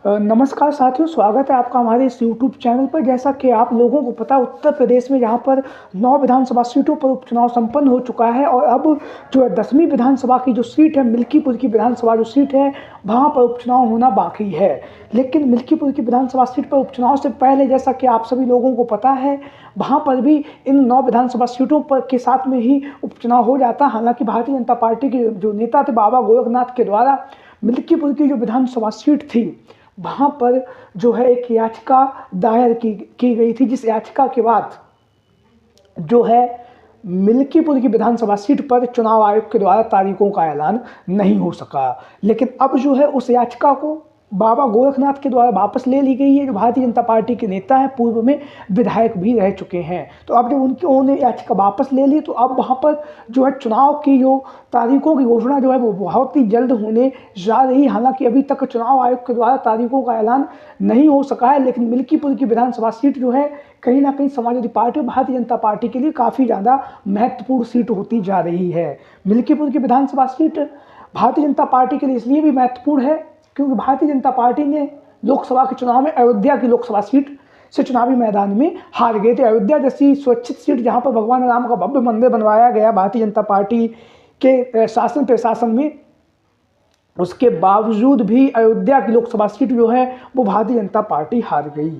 नमस्कार साथियों, स्वागत है आपका हमारे इस यूट्यूब चैनल पर। जैसा कि आप लोगों को पता, उत्तर प्रदेश में जहां पर 9 विधानसभा सीटों पर उपचुनाव संपन्न हो चुका है और अब जो है 10वीं विधानसभा की जो सीट है, मिल्कीपुर की विधानसभा जो सीट है, वहां पर उपचुनाव होना बाकी है। लेकिन मिल्कीपुर की विधानसभा सीट पर उपचुनाव से पहले, जैसा कि आप सभी लोगों को पता है, वहाँ पर भी इन 9 विधानसभा सीटों पर के साथ में ही उपचुनाव हो जाता। हालांकि भारतीय जनता पार्टी के जो नेता थे बाबा गोरखनाथ के द्वारा मिल्कीपुर की जो विधानसभा सीट थी, वहाँ पर जो है एक याचिका दायर की गई थी, जिस याचिका के बाद जो है मिल्कीपुर की विधानसभा सीट पर चुनाव आयोग के द्वारा तारीखों का ऐलान नहीं हो सका। लेकिन अब जो है उस याचिका को बाबा गोरखनाथ के द्वारा वापस ले ली गई है। जो भारतीय जनता पार्टी के नेता हैं, पूर्व में विधायक भी रह चुके हैं, तो अब जब उन्होंने याचिका वापस ले ली, तो अब वहाँ पर जो है चुनाव की जो तारीखों की घोषणा जो है वो बहुत ही जल्द होने जा रही है। हालांकि अभी तक चुनाव आयोग के द्वारा तारीखों का ऐलान नहीं हो सका है, लेकिन मिल्कीपुर की विधानसभा सीट जो है कहीं ना कहीं समाजवादी पार्टी और भारतीय जनता पार्टी के लिए काफ़ी ज़्यादा महत्वपूर्ण सीट होती जा रही है। मिल्कीपुर की विधानसभा सीट भारतीय जनता पार्टी के लिए इसलिए भी महत्वपूर्ण है क्योंकि भारतीय जनता पार्टी ने लोकसभा के चुनाव में अयोध्या की लोकसभा सीट से चुनावी मैदान में हार गए थे। अयोध्या जैसी सुरक्षित सीट जहां पर भगवान राम का भव्य मंदिर बनवाया गया भारतीय जनता पार्टी के शासन प्रशासन में, उसके बावजूद भी अयोध्या की लोकसभा सीट जो है वो भारतीय जनता पार्टी हार गई।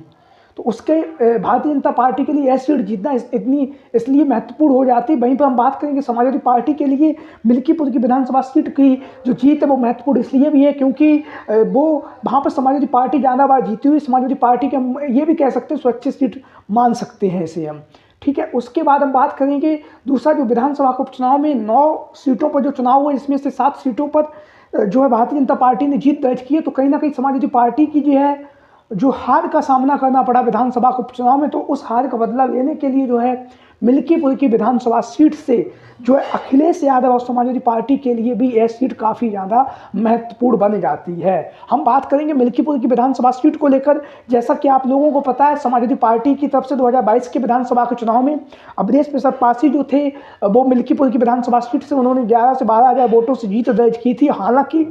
तो उसके भारतीय जनता पार्टी के लिए यह सीट जीतना इतनी इसलिए महत्वपूर्ण हो जाती है। वहीं पर हम बात करेंगे समाजवादी पार्टी के लिए मिल्कीपुर की विधानसभा सीट की जो जीत है वो महत्वपूर्ण इसलिए भी है क्योंकि वो वहाँ पर समाजवादी पार्टी ज़्यादा बार जीती हुई समाजवादी पार्टी के, हम ये भी कह सकते हैं, सुरक्षित सीट मान सकते हैं इसे हम। ठीक है, उसके बाद हम बात करेंगे दूसरा जो विधानसभा के उपचुनाव में 9 सीटों पर जो चुनाव हुआ, इसमें से 7 सीटों पर जो है भारतीय जनता पार्टी ने जीत दर्ज की है। तो कहीं ना कहीं समाजवादी पार्टी की जो हार का सामना करना पड़ा विधानसभा के उपचुनाव में, तो उस हार का बदला लेने के लिए जो है मिल्कीपुर की विधानसभा सीट से जो है अखिलेश यादव और समाजवादी पार्टी के लिए भी यह सीट काफ़ी ज़्यादा महत्वपूर्ण बन जाती है। हम बात करेंगे मिल्कीपुर की विधानसभा सीट को लेकर। जैसा कि आप लोगों को पता है, समाजवादी पार्टी की तरफ से 2022 के विधानसभा के चुनाव में अवधेश प्रसाद पासी जो थे, वो मिल्कीपुर की विधानसभा सीट से उन्होंने 11 से 12 हज़ार वोटों से जीत दर्ज की थी। हालांकि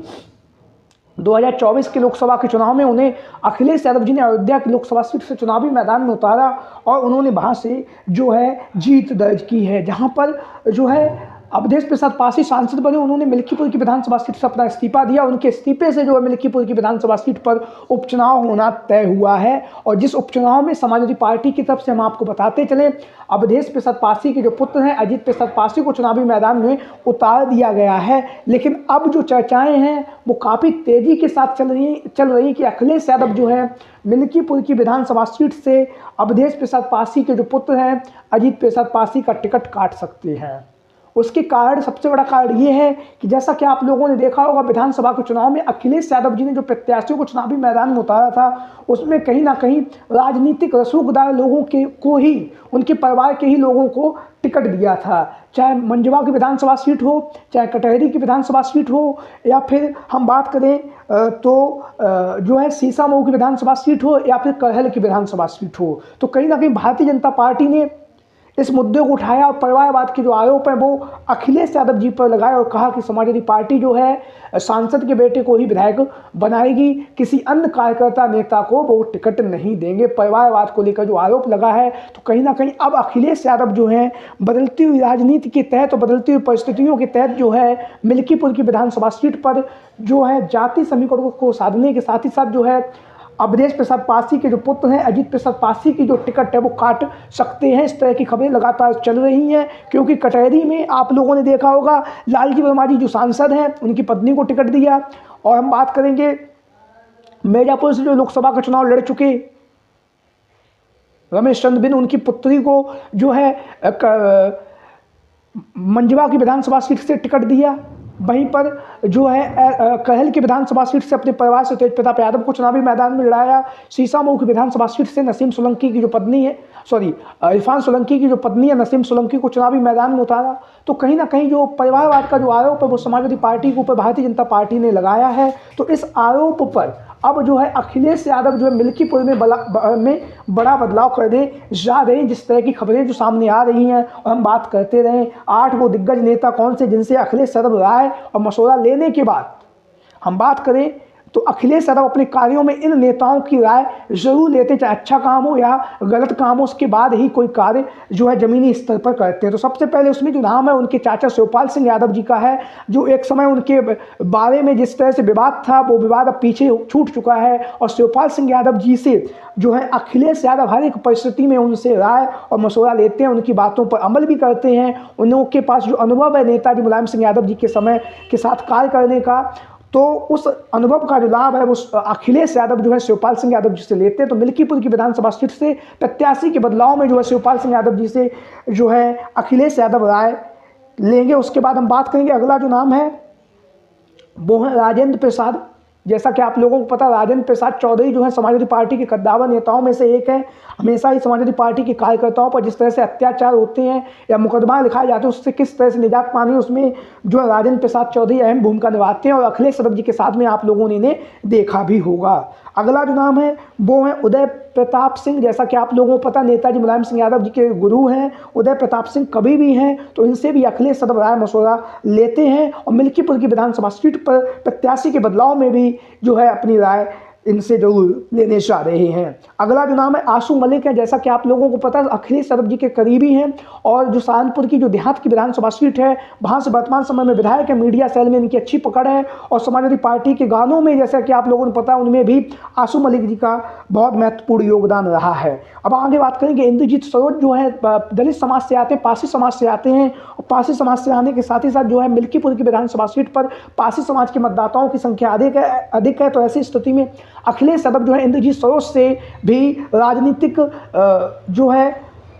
2024 के लोकसभा के चुनाव में उन्हें अखिलेश यादव जी ने अयोध्या की लोकसभा सीट से चुनावी मैदान में उतारा और उन्होंने वहां से जो है जीत दर्ज की है। जहां पर जो है अवधेश प्रसाद पासी सांसद बने, उन्होंने मिल्कीपुर की विधानसभा सीट से अपना इस्तीफा दिया। उनके इस्तीफे से जो है मिल्कीपुर की विधानसभा सीट पर उपचुनाव होना तय हुआ है। और जिस उपचुनाव में समाजवादी पार्टी की तरफ से हम आपको बताते चले, अवधेश प्रसाद पासी के जो पुत्र हैं अजीत प्रसाद पासी को चुनावी मैदान में उतार दिया गया है। लेकिन अब जो चर्चाएं हैं वो काफ़ी तेजी के साथ चल रही कि अखिलेश यादव जो है मिल्कीपुर की विधानसभा सीट से अवधेश प्रसाद पासी के जो पुत्र हैं अजीत प्रसाद पासी का टिकट काट सकते हैं। उसके कारण, सबसे बड़ा कारण ये है कि जैसा कि आप लोगों ने देखा होगा, विधानसभा के चुनाव में अखिलेश यादव जी ने जो प्रत्याशियों को चुनावी मैदान में उतारा था, उसमें कहीं ना कहीं राजनीतिक रसूखदार लोगों को ही, उनके परिवार के ही लोगों को टिकट दिया था। चाहे मंझवा की विधानसभा सीट हो, चाहे कटहरी की विधानसभा सीट हो, या फिर हम बात करें तो जो है सीसामऊ की विधानसभा सीट हो, या फिर कहल की विधानसभा सीट हो। तो कहीं ना कहीं भारतीय जनता पार्टी ने इस मुद्दे को उठाया और परिवारवाद के जो आरोप हैं वो अखिलेश यादव जी पर लगाए और कहा कि समाजवादी पार्टी जो है सांसद के बेटे को ही विधायक बनाएगी, किसी अन्य कार्यकर्ता नेता को वो टिकट नहीं देंगे। परिवारवाद को लेकर जो आरोप लगा है, तो कहीं ना कहीं अब अखिलेश यादव जो है बदलती हुई राजनीति के तहत और बदलती हुई परिस्थितियों के तहत जो है मिल्कीपुर की विधानसभा सीट पर जो है जाति समीकरणों को साधने के साथ ही साथ जो है अवधेश प्रसाद पासी के जो पुत्र हैं अजीत प्रसाद पासी की जो टिकट है वो काट सकते हैं। इस तरह की खबरें लगातार चल रही हैं क्योंकि कटहरी में आप लोगों ने देखा होगा लालजी वर्मा जी जो सांसद हैं उनकी पत्नी को टिकट दिया। और हम बात करेंगे मिर्जापुर से जो लोकसभा का चुनाव लड़ चुके रमेश चंद्र बिन, उनकी पुत्री को जो है मंझवा की विधानसभा सीट से टिकट दिया। वहीं पर जो है कहल की विधानसभा सीट से अपने परिवार से तेज प्रताप यादव को चुनावी मैदान में लड़ाया। सीसामऊ की विधानसभा सीट से नसीम सोलंकी की जो पत्नी है, इरफान सोलंकी की जो पत्नी है नसीम सोलंकी को चुनावी मैदान में उतारा। तो कहीं ना कहीं जो परिवारवाद का जो आरोप है वो समाजवादी पार्टी के ऊपर भारतीय जनता पार्टी ने लगाया है। तो इस आरोप पर अब जो है अखिलेश यादव जो है मिल्कीपुर में बड़ा बदलाव करने जा रहे हैं। जिस तरह की खबरें जो सामने आ रही हैं और हम बात करते रहे, 8 वो दिग्गज नेता कौन से जिनसे अखिलेश यादव राय और मशवरा लेने के बाद हम बात करें तो अखिलेश यादव अपने कार्यों में इन नेताओं की राय जरूर लेते, चाहे अच्छा काम हो या गलत काम हो, उसके बाद ही कोई कार्य जो है जमीनी स्तर पर करते हैं। तो सबसे पहले उसमें जो नाम है उनके चाचा शिवपाल सिंह यादव जी का है, जो एक समय उनके बारे में जिस तरह से विवाद था वो विवाद अब पीछे छूट चुका है। और शिवपाल सिंह यादव जी से जो है अखिलेश यादव हर एक परिस्थिति में उनसे राय और मशवरा लेते हैं, उनकी बातों पर अमल भी करते हैं। उनके पास जो अनुभव है नेताजी मुलायम सिंह यादव जी के समय के साथ कार्य करने का, तो उस अनुभव का जो लाभ है वो अखिलेश यादव जो है शिवपाल सिंह यादव जी से लेते हैं। तो मिल्कीपुर की विधानसभा सीट से प्रत्याशी के बदलाव में जो है शिवपाल सिंह यादव जी से जो है अखिलेश यादव राय लेंगे। उसके बाद हम बात करेंगे, अगला जो नाम है वो है राजेंद्र प्रसाद। जैसा कि आप लोगों को पता, राजेंद्र प्रसाद चौधरी जो है समाजवादी पार्टी के कद्दावर नेताओं में से एक है। हमेशा ही समाजवादी पार्टी के कार्यकर्ताओं पर जिस तरह से अत्याचार होते हैं या मुकदमा लिखाए जाते हैं, उससे किस तरह से निजात पानी, उसमें जो है राजेंद्र प्रसाद चौधरी अहम भूमिका निभाते हैं और अखिलेश यादव जी के साथ में आप लोगों ने इन्हें देखा भी होगा। अगला जो नाम है वो है उदय प्रताप सिंह। जैसा कि आप लोगों को पता, नेताजी मुलायम सिंह यादव जी के गुरु हैं उदय प्रताप सिंह, कभी भी हैं, तो इनसे भी अखिलेश यादव राय मशवरा लेते हैं और मिल्कीपुर की विधानसभा सीट पर प्रत्याशी के बदलाव में भी जो है अपनी राय इनसे जरूर लेने जा रहे हैं। अगला जो नाम है आशू मलिक है। जैसा कि आप लोगों को पता है अखिलेश यादव जी के करीबी हैं और जो सहारनपुर की जो देहात की विधानसभा सीट है वहाँ से वर्तमान समय में विधायक है। मीडिया सेल में इनकी अच्छी पकड़ है और समाजवादी पार्टी के गानों में जैसा कि आप लोगों ने पता उनमें भी आशू मलिक जी का बहुत महत्वपूर्ण योगदान रहा है। अब आगे बात करेंगे, इंद्रजीत सरोज जो है दलित समाज से आते हैं, पारसी समाज से आते हैं और पारसी समाज से आने के साथ ही साथ जो है मिल्कीपुर की विधानसभा सीट पर पारसी समाज के मतदाताओं की संख्या अधिक है। तो ऐसी स्थिति में अखिलेश यादव जो है इंद्रजीत सरोज से भी राजनीतिक जो है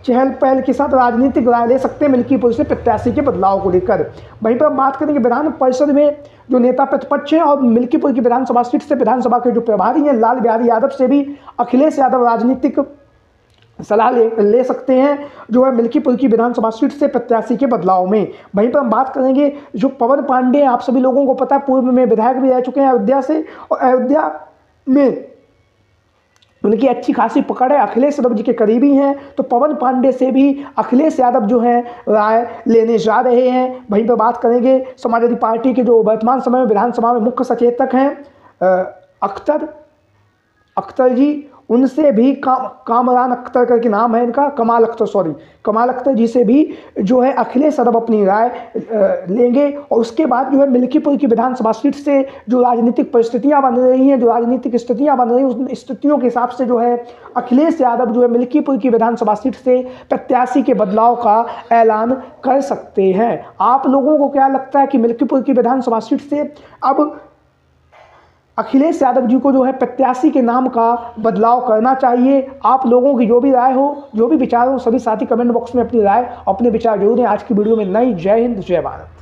चहल पहल के साथ राजनीतिक राय ले सकते हैं मिल्कीपुर से प्रत्याशी के बदलाव को लेकर। वहीं पर बात करेंगे विधान परिषद में जो नेता प्रतिपक्ष हैं और मिल्कीपुर की विधानसभा सीट से विधानसभा के जो प्रभारी हैं लाल बिहारी यादव से भी अखिलेश यादव राजनीतिक सलाह ले सकते हैं जो है मिल्कीपुर की विधानसभा सीट से प्रत्याशी के बदलाव में। वहीं पर हम बात करेंगे जो पवन पांडे, आप सभी लोगों को पता है पूर्व में विधायक भी रह चुके हैं अयोध्या से और अयोध्या में उनकी अच्छी खासी पकड़ है, अखिलेश यादव जी के करीबी हैं। तो पवन पांडे से भी अखिलेश यादव जो हैं राय लेने जा रहे हैं। वहीं पर बात करेंगे समाजवादी पार्टी के जो वर्तमान समय में विधानसभा में मुख्य सचेतक हैं अख्तर जी, उनसे भी कामरान अख्तर करके नाम है इनका, कमाल अख्तर जी से भी जो है अखिलेश यादव अपनी राय लेंगे। और उसके बाद जो है मिल्कीपुर की विधानसभा सीट से जो राजनीतिक परिस्थितियां बन रही हैं, जो राजनीतिक स्थितियां बन रही हैं, उन स्थितियों के हिसाब से जो है अखिलेश यादव जो है मिल्कीपुर की विधानसभा सीट से प्रत्याशी के बदलाव का ऐलान कर सकते हैं। आप लोगों को क्या लगता है कि मिल्कीपुर की विधानसभा सीट से अब अखिलेश यादव जी को जो है प्रत्याशी के नाम का बदलाव करना चाहिए? आप लोगों की जो भी राय हो, जो भी विचार हो, सभी साथी कमेंट बॉक्स में अपनी राय, अपने विचार जरूर दें। आज की वीडियो में नई। जय हिंद, जय भारत।